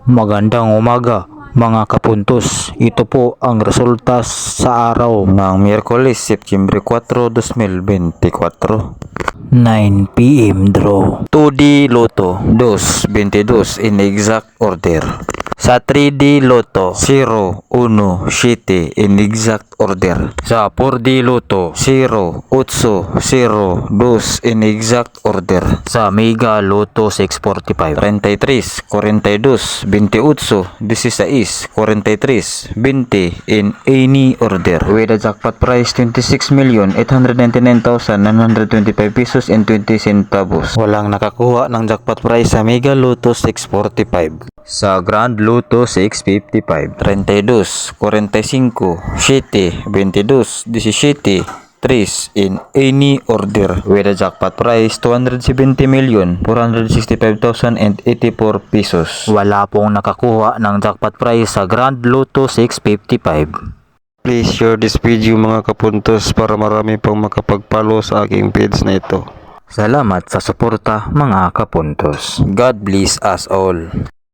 Magandang umaga mga kapuntos. Ito po ang resulta sa araw ng Miyerkules, Setyembre 4, 2024. 9 PM draw. 2D Lotto 2, 22 in exact order. Sa 3D Lotto 0, 1, 7 in exact order. Sa 4D Lotto 0, 8, 0, 2 in exact order. Sa Mega Lotto 645 33, 42, 28, 16, 43, 20 in any order with a jackpot price 26,899,925 pesos and 20 centavos. Walang nakakuha ng jackpot price sa Mega Lotto 645. Sa Grand Lotto 655, 32, 45, 7, 22, 17, 3 in any order with a jackpot price 270,465,084 pesos. Wala pong nakakuha ng jackpot price sa Grand Lotto 655. Please share this video mga kapuntos para marami pang makapag-follow sa aking page na ito. Salamat sa suporta mga kapuntos. God bless us all.